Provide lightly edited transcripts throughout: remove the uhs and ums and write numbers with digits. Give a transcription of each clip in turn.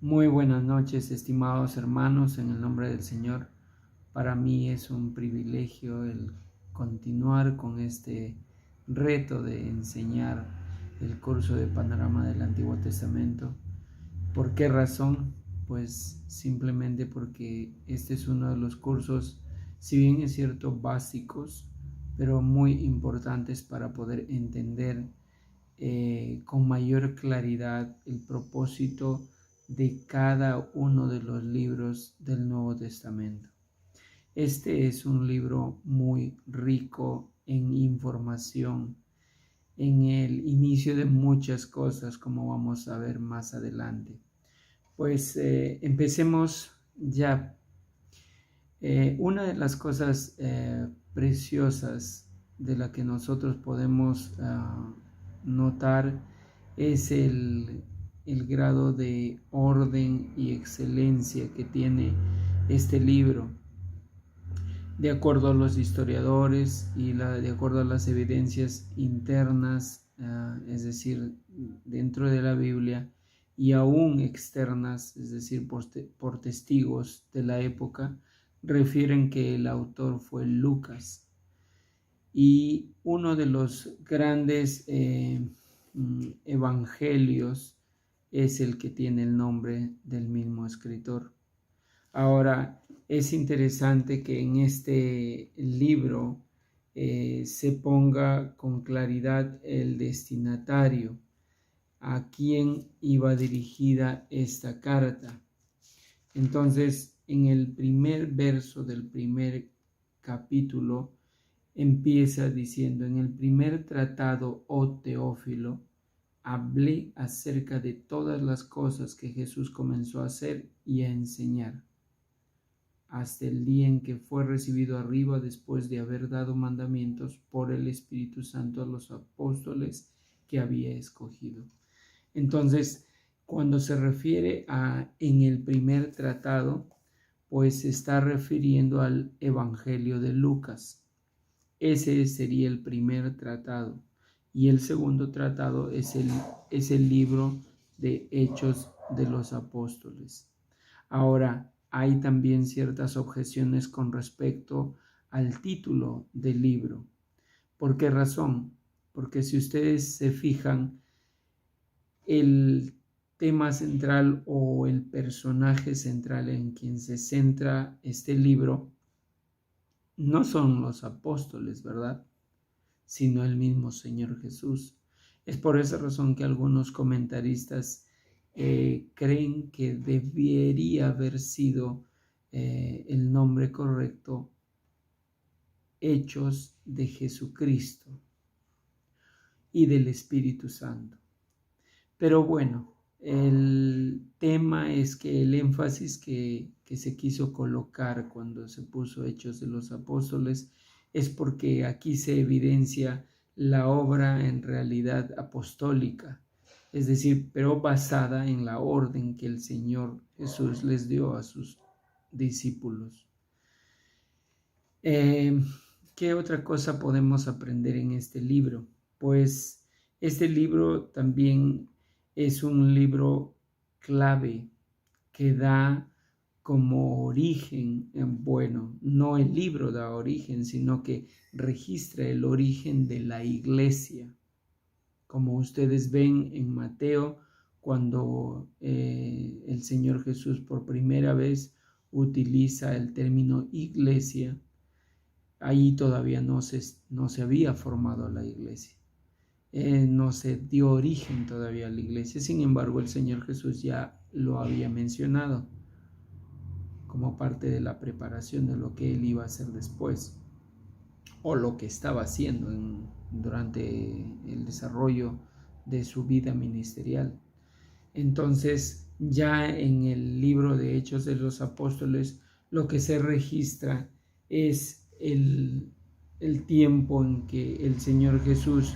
Muy buenas noches, estimados hermanos, en el nombre del Señor. Para mí es un privilegio el continuar con este reto de enseñar el curso de Panorama del Antiguo Testamento. ¿Por qué razón? Pues simplemente porque este es uno de los cursos, si bien es cierto, básicos, pero muy importantes para poder entender con mayor claridad el propósito de cada uno de los libros del Nuevo Testamento. Este es un libro muy rico en información, en el inicio de muchas cosas, como vamos a ver más adelante. Pues empecemos ya. Una de las cosas preciosas de la que nosotros podemos notar es el grado de orden y excelencia que tiene este libro. De acuerdo a los historiadores y de acuerdo a las evidencias internas, es decir, dentro de la Biblia, y aún externas, es decir, por testigos de la época, refieren que el autor fue Lucas. Y uno de los grandes evangelios es el que tiene el nombre del mismo escritor. Ahora, es interesante que en este libro se ponga con claridad el destinatario, a quién iba dirigida esta carta. Entonces, en el primer verso del primer capítulo, empieza diciendo: en el primer tratado, oh Teófilo, hablé acerca de todas las cosas que Jesús comenzó a hacer y a enseñar, hasta el día en que fue recibido arriba, después de haber dado mandamientos por el Espíritu Santo a los apóstoles que había escogido. Entonces, cuando se refiere a en el primer tratado, pues se está refiriendo al Evangelio de Lucas. Ese sería el primer tratado. Y el segundo tratado es el libro de Hechos de los Apóstoles. Ahora, hay también ciertas objeciones con respecto al título del libro. ¿Por qué razón? Porque si ustedes se fijan, el tema central o el personaje central en quien se centra este libro no son los apóstoles, ¿verdad?, sino el mismo Señor Jesús. Es por esa razón que algunos comentaristas creen que debería haber sido el nombre correcto Hechos de Jesucristo y del Espíritu Santo. Pero bueno, el tema es que el énfasis que se quiso colocar cuando se puso Hechos de los Apóstoles es porque aquí se evidencia la obra en realidad apostólica, es decir, pero basada en la orden que el Señor Jesús les dio a sus discípulos. ¿Qué otra cosa podemos aprender en este libro? Pues este libro también es un libro clave que da como origen, bueno, no el libro da origen, sino que registra el origen de la iglesia. Como ustedes ven en Mateo, cuando el Señor Jesús por primera vez utiliza el término iglesia, ahí todavía no se había formado la iglesia. No se dio origen todavía a la iglesia. Sin embargo, el Señor Jesús ya lo había mencionado como parte de la preparación de lo que Él iba a hacer después, o lo que estaba haciendo durante el desarrollo de su vida ministerial. Entonces, ya en el libro de Hechos de los Apóstoles, lo que se registra es el tiempo en que el Señor Jesús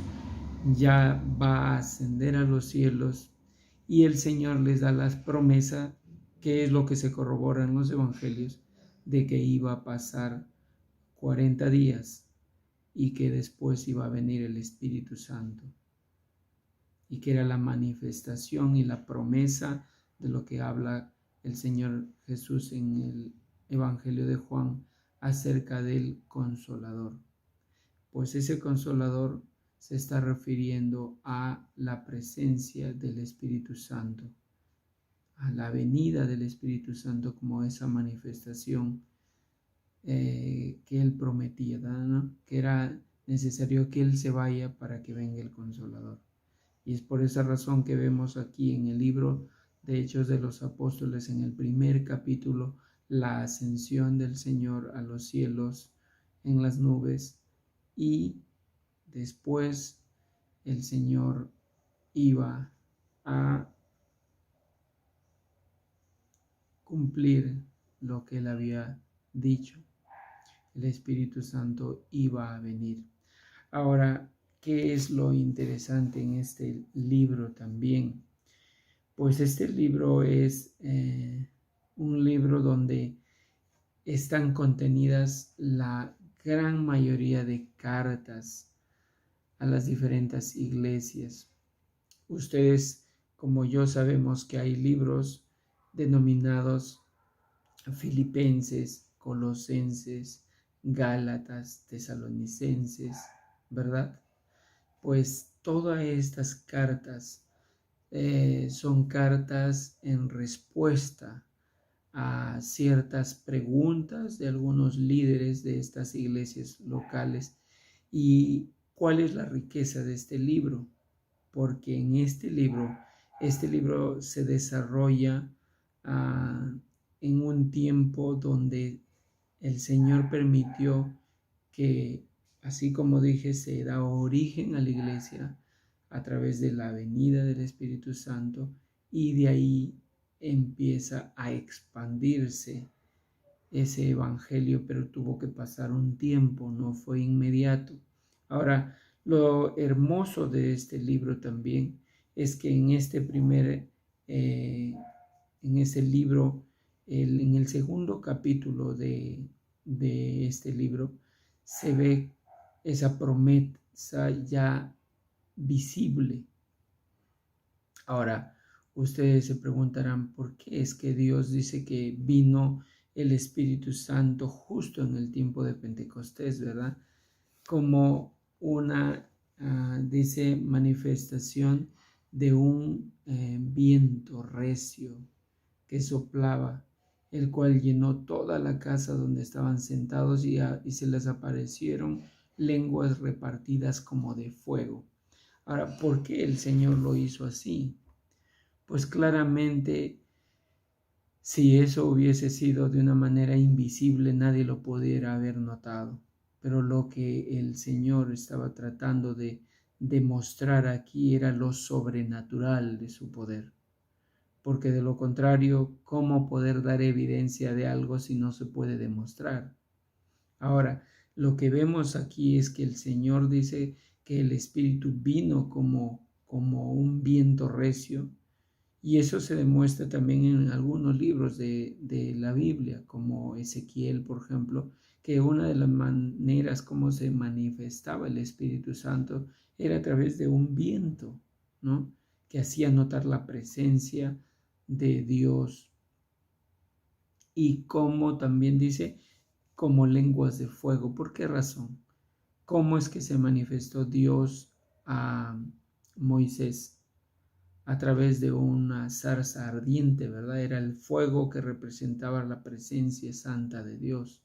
ya va a ascender a los cielos y el Señor les da las promesas, que es lo que se corrobora en los evangelios, de que iba a pasar 40 días y que después iba a venir el Espíritu Santo, y que era la manifestación y la promesa de lo que habla el Señor Jesús en el Evangelio de Juan acerca del Consolador. Pues ese Consolador se está refiriendo a la presencia del Espíritu Santo, a la venida del Espíritu Santo como esa manifestación que Él prometía, ¿no? Que era necesario que Él se vaya para que venga el Consolador. Y es por esa razón que vemos aquí en el libro de Hechos de los Apóstoles, en el primer capítulo, la ascensión del Señor a los cielos en las nubes, y después el Señor iba a cumplir lo que Él había dicho. El Espíritu Santo iba a venir. Ahora, ¿qué es lo interesante en este libro también? Pues este libro es un libro donde están contenidas la gran mayoría de cartas a las diferentes iglesias. Ustedes, como yo, sabemos que hay libros denominados Filipenses, Colosenses, Gálatas, Tesalonicenses, ¿verdad? Pues todas estas cartas son cartas en respuesta a ciertas preguntas de algunos líderes de estas iglesias locales. ¿Y cuál es la riqueza de este libro? Porque en este libro se desarrolla en un tiempo donde el Señor permitió que, así como dije, se da origen a la iglesia a través de la venida del Espíritu Santo, y de ahí empieza a expandirse ese evangelio, pero tuvo que pasar un tiempo, no fue inmediato. Ahora, lo hermoso de este libro también es que en ese libro, en el segundo capítulo de este libro, se ve esa promesa ya visible. Ahora, ustedes se preguntarán por qué es que Dios dice que vino el Espíritu Santo justo en el tiempo de Pentecostés, ¿verdad? Como una, dice, manifestación de un viento recio que soplaba, el cual llenó toda la casa donde estaban sentados, y se les aparecieron lenguas repartidas como de fuego. Ahora, ¿por qué el Señor lo hizo así? Pues claramente, si eso hubiese sido de una manera invisible, nadie lo pudiera haber notado. Pero lo que el Señor estaba tratando de demostrar aquí era lo sobrenatural de su poder. Porque de lo contrario, ¿cómo poder dar evidencia de algo si no se puede demostrar? Ahora, lo que vemos aquí es que el Señor dice que el Espíritu vino como un viento recio, y eso se demuestra también en algunos libros de la Biblia, como Ezequiel, por ejemplo, que una de las maneras como se manifestaba el Espíritu Santo era a través de un viento, ¿no? Que hacía notar la presencia de Dios. Y como también dice, como lenguas de fuego. ¿Por qué razón? ¿Cómo es que se manifestó Dios a Moisés? A través de una zarza ardiente, ¿verdad? Era el fuego que representaba la presencia santa de Dios.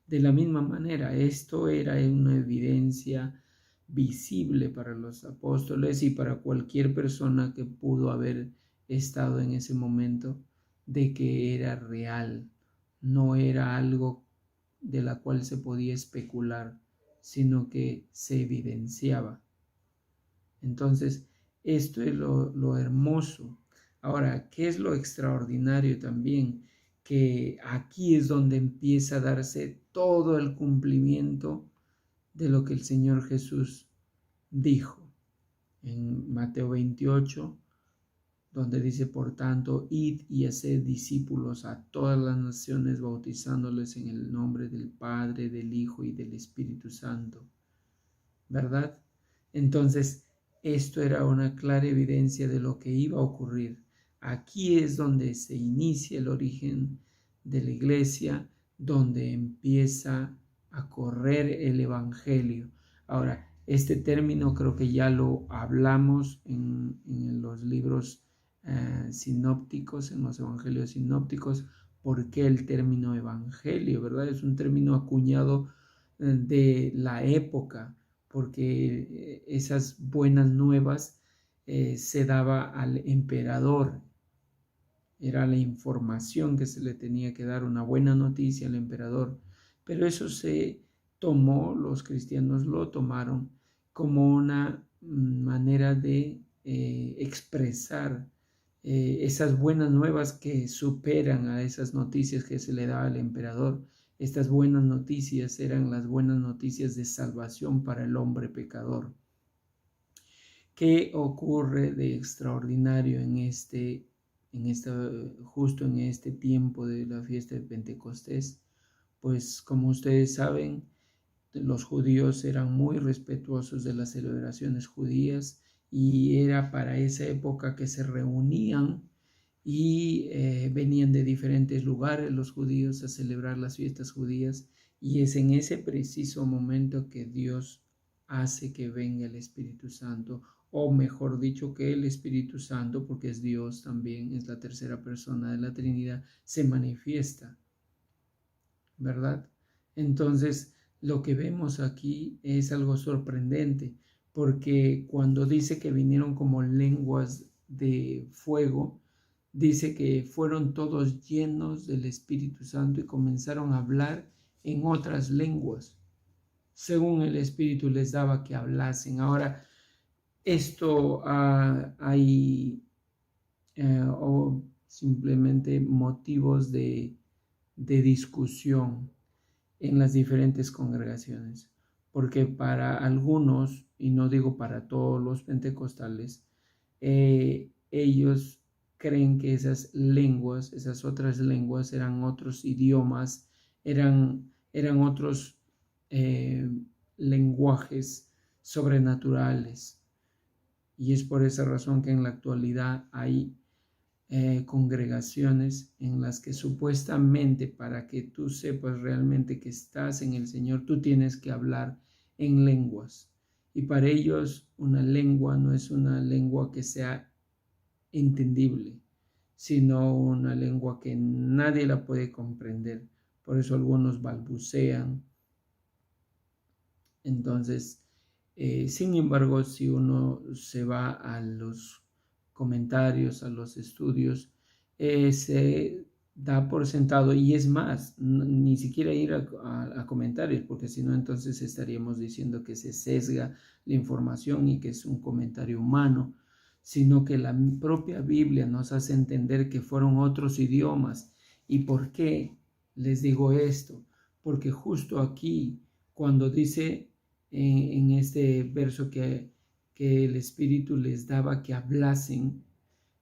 De la misma manera, esto era una evidencia visible para los apóstoles y para cualquier persona que pudo haber estado en ese momento, de que era real, no era algo de la cual se podía especular, sino que se evidenciaba. Entonces, esto es lo hermoso. Ahora, ¿qué es lo extraordinario también? Que aquí es donde empieza a darse todo el cumplimiento de lo que el Señor Jesús dijo en Mateo 28, donde dice: por tanto, id y haced discípulos a todas las naciones, bautizándoles en el nombre del Padre, del Hijo y del Espíritu Santo, ¿verdad? Entonces, esto era una clara evidencia de lo que iba a ocurrir. aquí es donde se inicia el origen de la iglesia, donde empieza a correr el evangelio. Ahora, este término creo que ya lo hablamos en los libros sinópticos, en los evangelios sinópticos. ¿Por qué el término evangelio, verdad? Es un término acuñado de la época, porque esas buenas nuevas se daba al emperador. Era la información que se le tenía que dar, una buena noticia al emperador. Pero eso se tomó, los cristianos lo tomaron como una manera de expresar esas buenas nuevas que superan a esas noticias que se le daba al emperador. Estas buenas noticias eran las buenas noticias de salvación para el hombre pecador. ¿Qué ocurre de extraordinario justo en este tiempo de la fiesta de Pentecostés? Pues como ustedes saben, los judíos eran muy respetuosos de las celebraciones judías y era para esa época que se reunían y venían de diferentes lugares los judíos a celebrar las fiestas judías, y es en ese preciso momento que Dios hace que venga el Espíritu Santo, o mejor dicho, que el Espíritu Santo, porque es Dios también, es la tercera persona de la Trinidad, se manifiesta, ¿verdad? Entonces, lo que vemos aquí es algo sorprendente, porque cuando dice que vinieron como lenguas de fuego, dice que fueron todos llenos del Espíritu Santo y comenzaron a hablar en otras lenguas, según el Espíritu les daba que hablasen. Ahora, esto hay o simplemente motivos de discusión en las diferentes congregaciones, porque para algunos, y no digo para todos los pentecostales, ellos creen que esas lenguas, esas otras lenguas eran otros idiomas, eran otros lenguajes sobrenaturales, y es por esa razón que en la actualidad hay congregaciones en las que supuestamente para que tú sepas realmente que estás en el Señor, tú tienes que hablar en lenguas. Y para ellos una lengua no es una lengua que sea entendible, sino una lengua que nadie la puede comprender. Por eso algunos balbucean. Entonces, sin embargo, si uno se va a los comentarios, a los estudios, se da por sentado, y es más, ni siquiera ir a comentarios, porque si no entonces estaríamos diciendo que se sesga la información y que es un comentario humano, sino que la propia Biblia nos hace entender que fueron otros idiomas. ¿Y por qué les digo esto? Porque justo aquí, cuando dice en este verso que el Espíritu les daba que hablasen,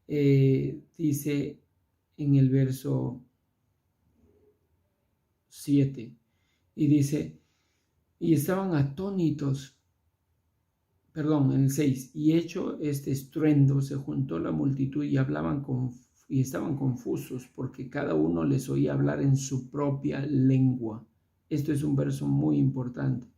dice en el verso 7, y dice, y estaban atónitos, perdón, en el 6, y hecho este estruendo, se juntó la multitud y y estaban confusos, porque cada uno les oía hablar en su propia lengua. Esto es un verso muy importante.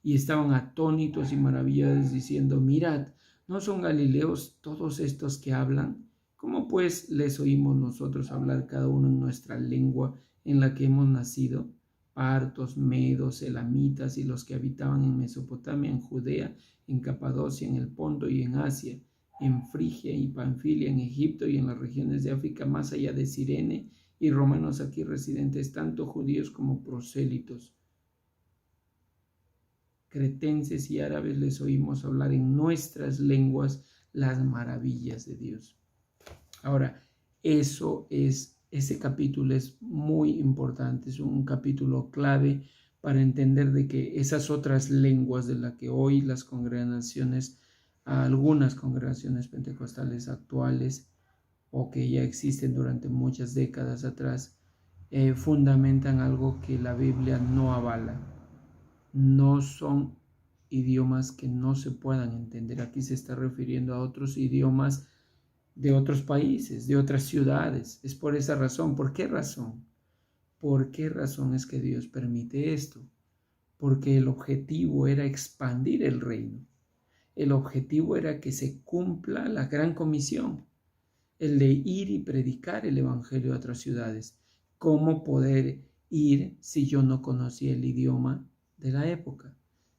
Y estaban atónitos y maravillados, diciendo, mirad, ¿no son galileos todos estos que hablan? ¿Cómo pues les oímos nosotros hablar cada uno en nuestra lengua en la que hemos nacido? Partos, medos, elamitas y los que habitaban en Mesopotamia, en Judea, en Capadocia, en el Ponto y en Asia, en Frigia y Panfilia, en Egipto y en las regiones de África más allá de Cirene, y romanos aquí residentes, tanto judíos como prosélitos, cretenses y árabes, les oímos hablar en nuestras lenguas las maravillas de Dios. Ahora, ese capítulo es muy importante, es un capítulo clave para entender de que esas otras lenguas de las que hoy las congregaciones, algunas congregaciones pentecostales actuales o que ya existen durante muchas décadas atrás, fundamentan algo que la Biblia no avala. No son idiomas que no se puedan entender. Aquí se está refiriendo a otros idiomas de otros países, de otras ciudades. Es por esa razón. ¿Por qué razón? ¿Por qué razón es que Dios permite esto? Porque el objetivo era expandir el reino. El objetivo era que se cumpla la gran comisión, el de ir y predicar el evangelio a otras ciudades. ¿Cómo poder ir si yo no conocía el idioma de la época?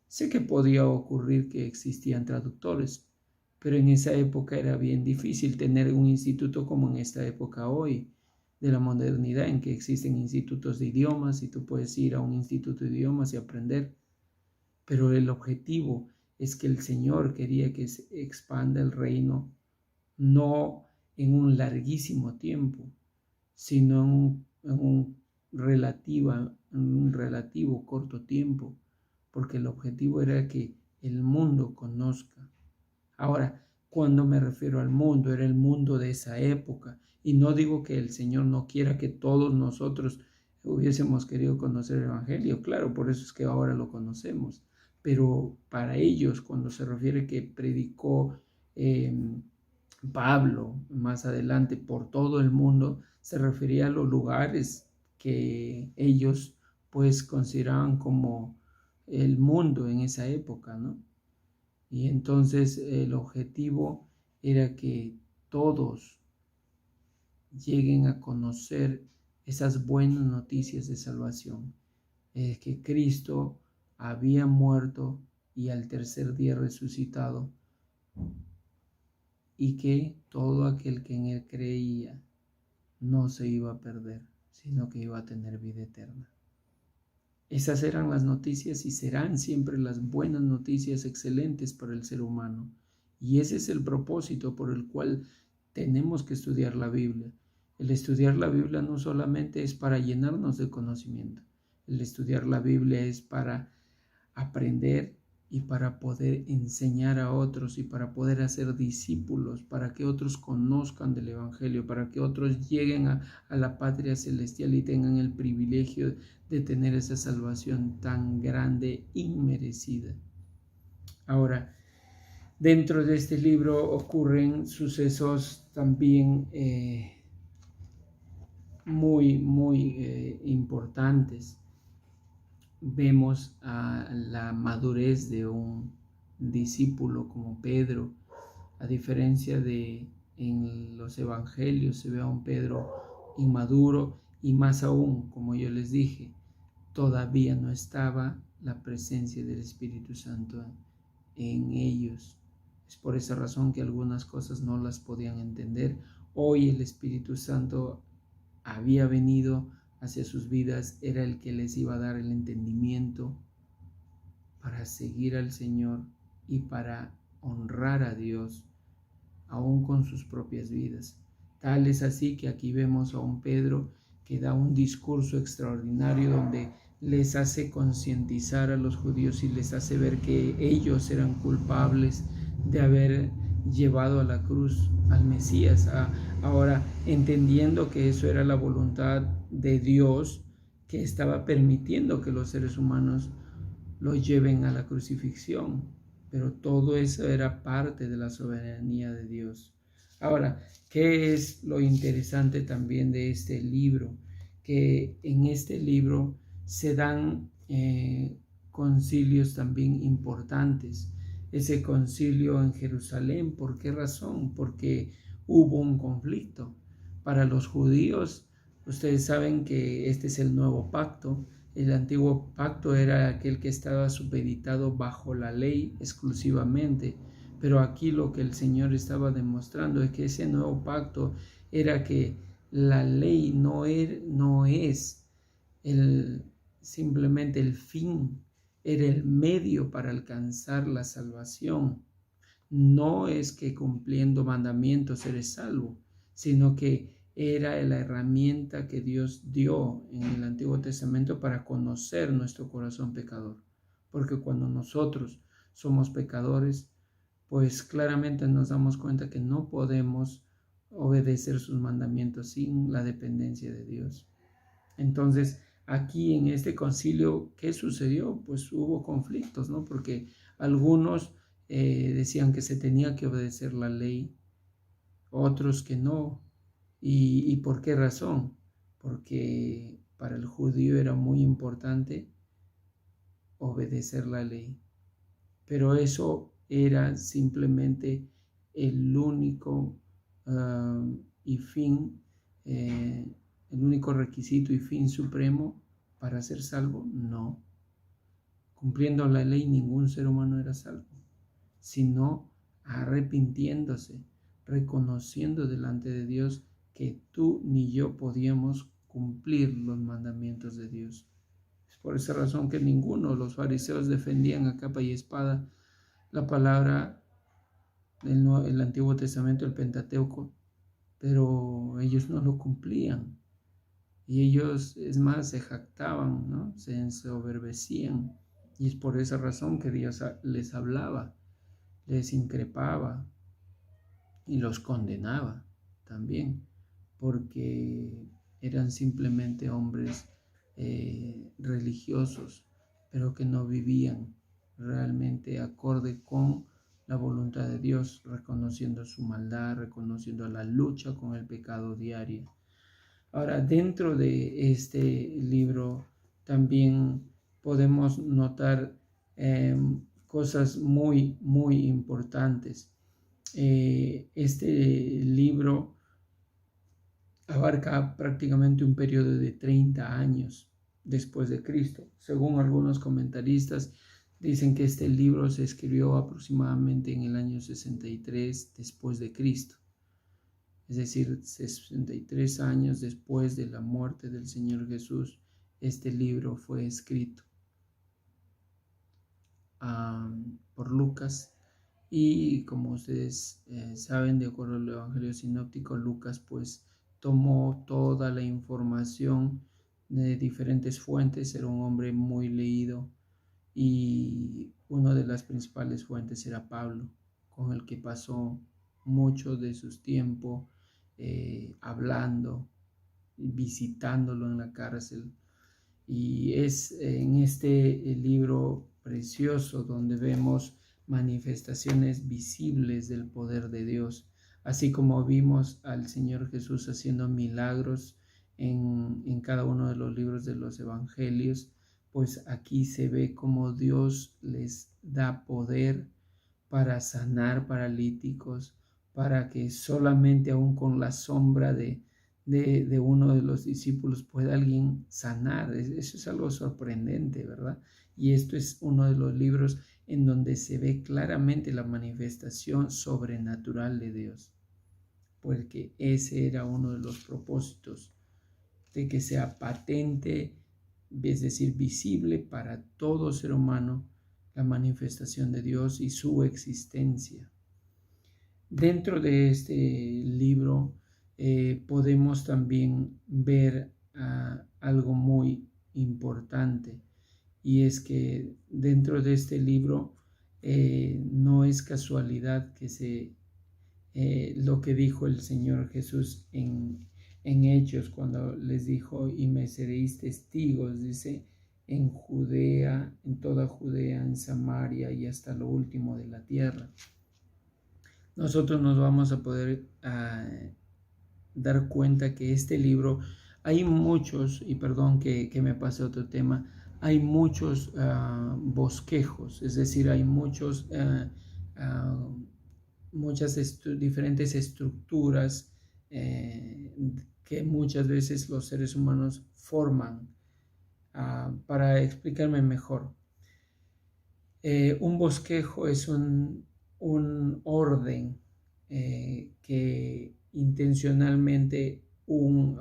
Sé que podía ocurrir que existían traductores, pero en esa época era bien difícil tener un instituto como en esta época hoy de la modernidad, en que existen institutos de idiomas y tú puedes ir a un instituto de idiomas y aprender. Pero el objetivo es que el Señor quería que se expanda el reino no en un larguísimo tiempo, sino en un relativo corto tiempo, porque el objetivo era que el mundo conozca. Ahora, cuando me refiero al mundo, era el mundo de esa época. Y no digo que el Señor no quiera que todos nosotros hubiésemos querido conocer el Evangelio. Claro, por eso es que ahora lo conocemos. Pero para ellos, cuando se refiere que predicó Pablo más adelante por todo el mundo, se refería a los lugares que ellos pues consideraban como el mundo en esa época, ¿no? Y entonces el objetivo era que todos lleguen a conocer esas buenas noticias de salvación, que Cristo había muerto y al tercer día resucitado, y que todo aquel que en él creía no se iba a perder, sino que iba a tener vida eterna. Esas eran las noticias y serán siempre las buenas noticias excelentes para el ser humano. Y ese es el propósito por el cual tenemos que estudiar la Biblia. El estudiar la Biblia no solamente es para llenarnos de conocimiento. El estudiar la Biblia es para aprender y para poder enseñar a otros y para poder hacer discípulos, para que otros conozcan del Evangelio, para que otros lleguen a la patria celestial y tengan el privilegio de tener esa salvación tan grande, inmerecida. Ahora, dentro de este libro ocurren sucesos también muy importantes. Vemos a la madurez de un discípulo como Pedro, a diferencia de en los evangelios se ve a un Pedro inmaduro y más aún, como yo les dije, todavía no estaba la presencia del Espíritu Santo en ellos. Es por esa razón que algunas cosas no las podían entender. Hoy el Espíritu Santo había venido hacia sus vidas, era el que les iba a dar el entendimiento para seguir al Señor y para honrar a Dios, aún con sus propias vidas. Tal es así que aquí vemos a un Pedro que da un discurso extraordinario donde les hace concientizar a los judíos y les hace ver que ellos eran culpables de haber llevado a la cruz al Mesías. Ahora, entendiendo que eso era la voluntad de Dios, que estaba permitiendo que los seres humanos lo lleven a la crucifixión, pero todo eso era parte de la soberanía de Dios. Ahora, ¿qué es lo interesante también de este libro? Que en este libro se dan concilios también importantes. Ese concilio en Jerusalén, ¿por qué razón? Porque hubo un conflicto. Para los judíos, ustedes saben que este es el nuevo pacto. El antiguo pacto era aquel que estaba supeditado bajo la ley exclusivamente, pero aquí lo que el Señor estaba demostrando es que ese nuevo pacto era que la ley no es simplemente el fin, era el medio para alcanzar la salvación. No es que cumpliendo mandamientos eres salvo, sino que era la herramienta que Dios dio en el Antiguo Testamento para conocer nuestro corazón pecador. Porque cuando nosotros somos pecadores, pues claramente nos damos cuenta que no podemos obedecer sus mandamientos sin la dependencia de Dios. Entonces, aquí en este concilio, ¿qué sucedió? Pues hubo conflictos, ¿no? Porque algunos decían que se tenía que obedecer la ley, otros que no. ¿Y por qué razón? Porque para el judío era muy importante obedecer la ley, pero eso era simplemente el único y fin, el único requisito y fin supremo para ser salvo. No, cumpliendo la ley ningún ser humano era salvo, sino arrepintiéndose, reconociendo delante de Dios que tú ni yo podíamos cumplir los mandamientos de Dios. Es por esa razón que ninguno de los fariseos defendían a capa y espada la palabra del Antiguo Testamento, el Pentateuco, pero ellos no lo cumplían. Y ellos, es más, se jactaban, ¿no? Se ensoberbecían. Y es por esa razón que Dios les hablaba, les increpaba y los condenaba también, porque eran simplemente hombres religiosos, pero que no vivían realmente acorde con la voluntad de Dios, reconociendo su maldad, reconociendo la lucha con el pecado diario. Ahora, dentro de este libro también podemos notar cosas muy, muy importantes. Este libro abarca prácticamente un periodo de 30 años después de Cristo. Según algunos comentaristas, dicen que este libro se escribió aproximadamente en el año 63 después de Cristo. Es decir, 63 años después de la muerte del Señor Jesús, este libro fue escrito por Lucas. Y como ustedes saben, de acuerdo al Evangelio sinóptico, Lucas pues tomó toda la información de diferentes fuentes. Era un hombre muy leído y una de las principales fuentes era Pablo, con el que pasó mucho de su tiempo hablando, visitándolo en la cárcel. Y es en este libro precioso donde vemos manifestaciones visibles del poder de Dios, así como vimos al Señor Jesús haciendo milagros en cada uno de los libros de los evangelios. Pues aquí se ve cómo Dios les da poder para sanar paralíticos, para que solamente aún con la sombra de uno de los discípulos pueda alguien sanar. Eso es algo sorprendente, ¿verdad? Y esto es uno de los libros en donde se ve claramente la manifestación sobrenatural de Dios, porque ese era uno de los propósitos, de que sea patente, es decir, visible para todo ser humano, la manifestación de Dios y su existencia. Dentro de este libro podemos también ver algo muy importante, y es que dentro de este libro no es casualidad que lo que dijo el Señor Jesús en Hechos, cuando les dijo: y me seréis testigos, dice, en Judea, en toda Judea, en Samaria y hasta lo último de la tierra. Nosotros nos vamos a poder dar cuenta que este libro, hay muchos, y perdón que me pase otro tema, hay muchos bosquejos, es decir, hay muchas diferentes estructuras que muchas veces los seres humanos forman. Para explicarme mejor, un bosquejo es un orden que intencionalmente un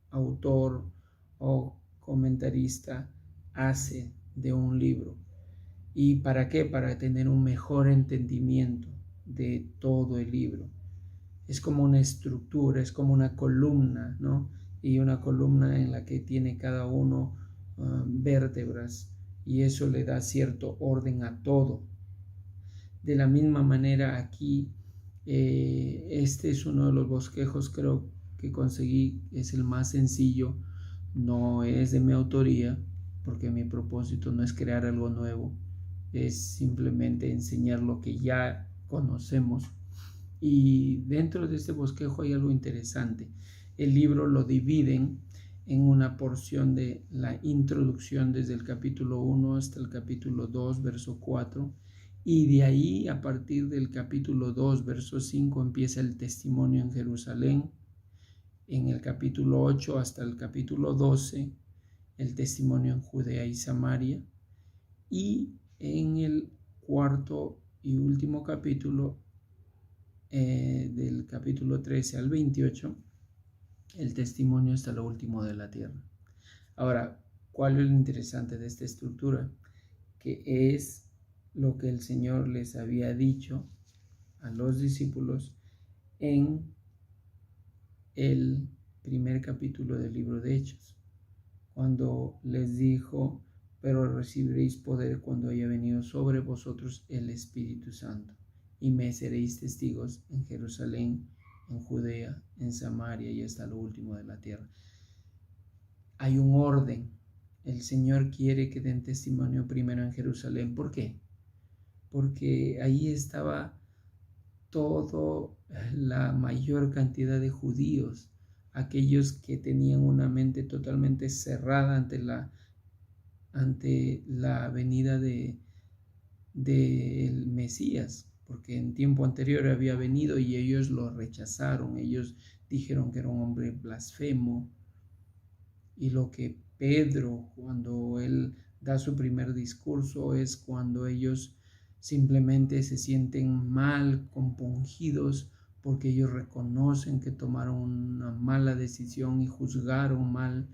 autor o comentarista hace de un libro. ¿Y para qué? Para tener un mejor entendimiento de todo el libro. Es como una estructura, es como una columna, ¿no? Y una columna en la que tiene cada uno vértebras, y eso le da cierto orden a todo. De la misma manera aquí, este es uno de los bosquejos, creo que conseguí, es el más sencillo, no es de mi autoría, porque mi propósito no es crear algo nuevo, es simplemente enseñar lo que ya conocemos. Y dentro de este bosquejo hay algo interesante. El libro lo dividen en una porción de la introducción desde el capítulo 1 hasta el capítulo 2, verso 4, y de ahí a partir del capítulo 2, verso 5 empieza el testimonio en Jerusalén, en el capítulo 8 hasta el capítulo 12 el testimonio en Judea y Samaria, y en el cuarto y último capítulo, del capítulo 13 al 28, el testimonio hasta lo último de la tierra. Ahora, ¿cuál es lo interesante de esta estructura? Que es lo que el Señor les había dicho a los discípulos en el primer capítulo del libro de Hechos, cuando les dijo: pero recibiréis poder cuando haya venido sobre vosotros el Espíritu Santo, y me seréis testigos en Jerusalén, en Judea, en Samaria y hasta lo último de la tierra. Hay un orden. El Señor quiere que den testimonio primero en Jerusalén. ¿Por qué? Porque ahí estaba toda la mayor cantidad de judíos, aquellos que tenían una mente totalmente cerrada ante la venida del Mesías, porque en tiempo anterior había venido y ellos lo rechazaron. Ellos dijeron que era un hombre blasfemo, y lo que Pedro, cuando él da su primer discurso, es cuando ellos simplemente se sienten mal, compungidos, porque ellos reconocen que tomaron una mala decisión y juzgaron mal,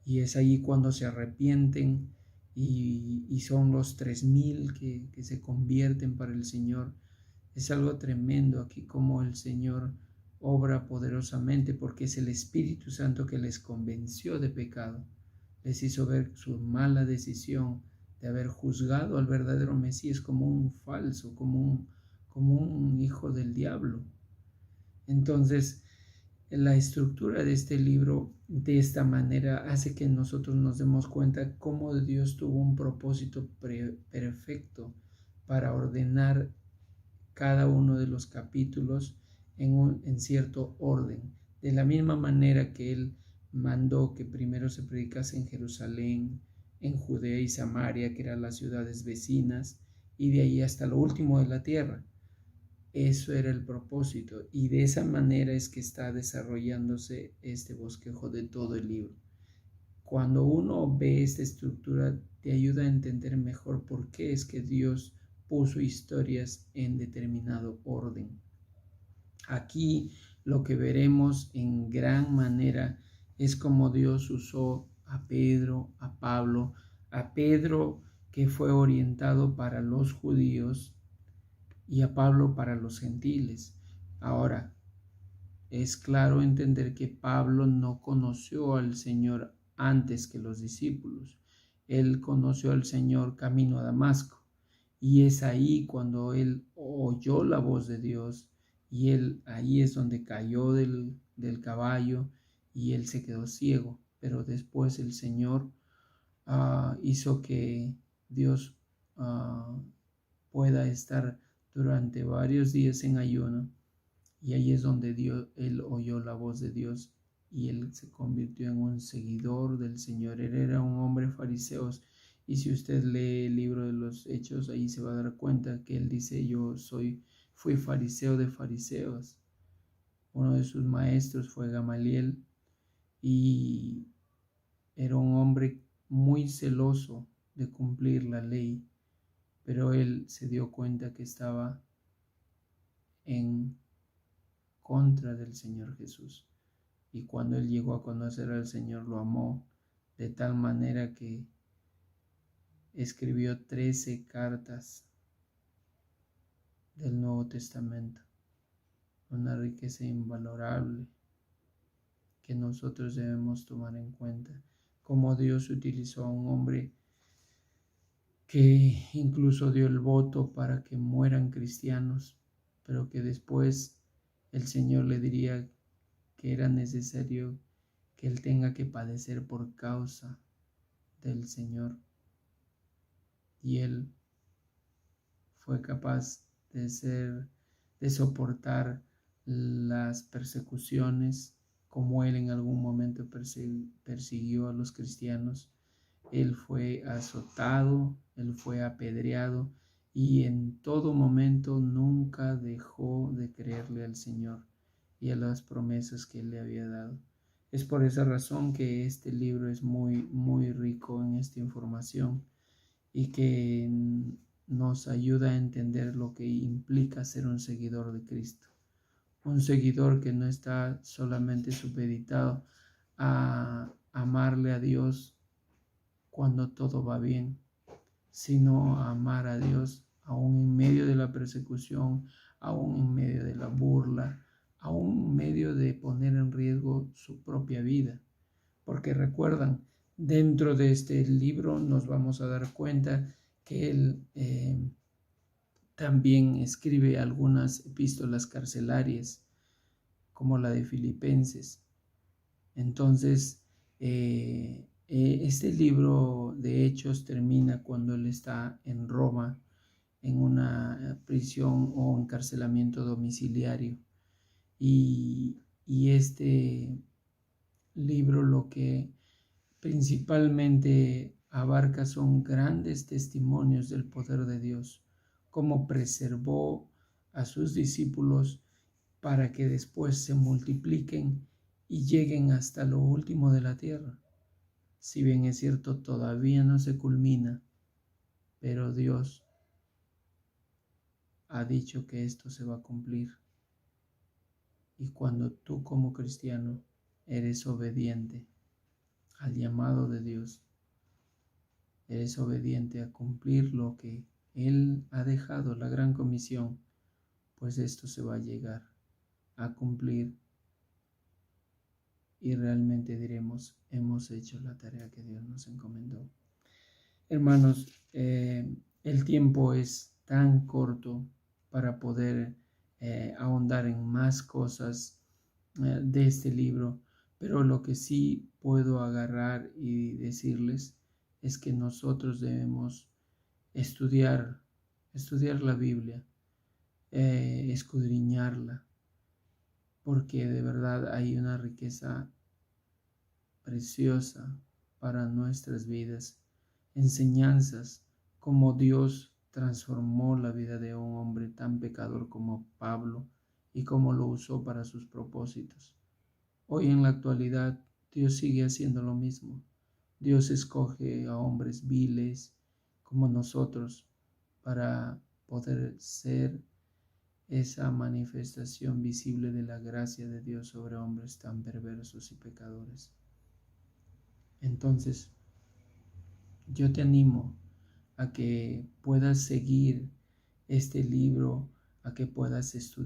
y es ahí cuando se arrepienten, y son los 3000 que se convierten para el Señor. Es algo tremendo aquí como el Señor obra poderosamente, porque es el Espíritu Santo que les convenció de pecado, les hizo ver su mala decisión de haber juzgado al verdadero Mesías como un falso, como un hijo del diablo. Entonces, la estructura de este libro de esta manera hace que nosotros nos demos cuenta cómo Dios tuvo un propósito perfecto para ordenar cada uno de los capítulos en cierto orden. De la misma manera que Él mandó que primero se predicase en Jerusalén, en Judea y Samaria, que eran las ciudades vecinas, y de ahí hasta lo último de la tierra. Eso era el propósito, y de esa manera es que está desarrollándose este bosquejo de todo el libro. Cuando uno ve esta estructura, te ayuda a entender mejor por qué es que Dios puso historias en determinado orden. Aquí lo que veremos en gran manera es cómo Dios usó a Pedro, a Pablo, a Pedro que fue orientado para los judíos y a Pablo para los gentiles. Ahora, es claro entender que Pablo no conoció al Señor antes que los discípulos. Él conoció al Señor camino a Damasco, y es ahí cuando él oyó la voz de Dios, y ahí es donde cayó del caballo y él se quedó ciego. Pero después el Señor hizo que Dios pueda estar durante varios días en ayuno, y ahí es donde él oyó la voz de Dios, y él se convirtió en un seguidor del Señor. Él era un hombre fariseo, y si usted lee el libro de los Hechos, ahí se va a dar cuenta que él dice: fui fariseo de fariseos. Uno de sus maestros fue Gamaliel, y era un hombre muy celoso de cumplir la ley, pero él se dio cuenta que estaba en contra del Señor Jesús. Y cuando él llegó a conocer al Señor, lo amó de tal manera que escribió 13 cartas del Nuevo Testamento, una riqueza invalorable que nosotros debemos tomar en cuenta. Cómo Dios utilizó a un hombre que incluso dio el voto para que mueran cristianos, pero que después el Señor le diría que era necesario que él tenga que padecer por causa del Señor. Y él fue capaz de ser de soportar las persecuciones, como él en algún momento persiguió a los cristianos. Él fue azotado, él fue apedreado y en todo momento nunca dejó de creerle al Señor y a las promesas que él le había dado. Es por esa razón que este libro es muy rico en esta información y que nos ayuda a entender lo que implica ser un seguidor de Cristo. Un seguidor que no está solamente supeditado a amarle a Dios cuando todo va bien, sino a amar a Dios aún en medio de la persecución, aún en medio de la burla, aún en medio de poner en riesgo su propia vida. Porque recuerdan, dentro de este libro nos vamos a dar cuenta que él también escribe algunas epístolas carcelarias, como la de Filipenses. Entonces, este libro de Hechos termina cuando él está en Roma, en una prisión o encarcelamiento domiciliario. Y este libro lo que principalmente abarca son grandes testimonios del poder de Dios, cómo preservó a sus discípulos para que después se multipliquen y lleguen hasta lo último de la tierra. Si bien es cierto, todavía no se culmina, pero Dios ha dicho que esto se va a cumplir. Y cuando tú como cristiano eres obediente al llamado de Dios, eres obediente a cumplir lo que Él ha dejado, la gran comisión, pues esto se va a llegar a cumplir y realmente diremos, hemos hecho la tarea que Dios nos encomendó. Hermanos, el tiempo es tan corto para poder ahondar en más cosas de este libro, pero lo que sí puedo agarrar y decirles es que nosotros debemos estudiar la Biblia, escudriñarla, porque de verdad hay una riqueza preciosa para nuestras vidas, enseñanzas como Dios transformó la vida de un hombre tan pecador como Pablo y cómo lo usó para sus propósitos. Hoy en la actualidad Dios sigue haciendo lo mismo. Dios escoge a hombres viles como nosotros para poder ser esa manifestación visible de la gracia de Dios sobre hombres tan perversos y pecadores. Entonces, yo te animo a que puedas seguir este libro, a que puedas estudiar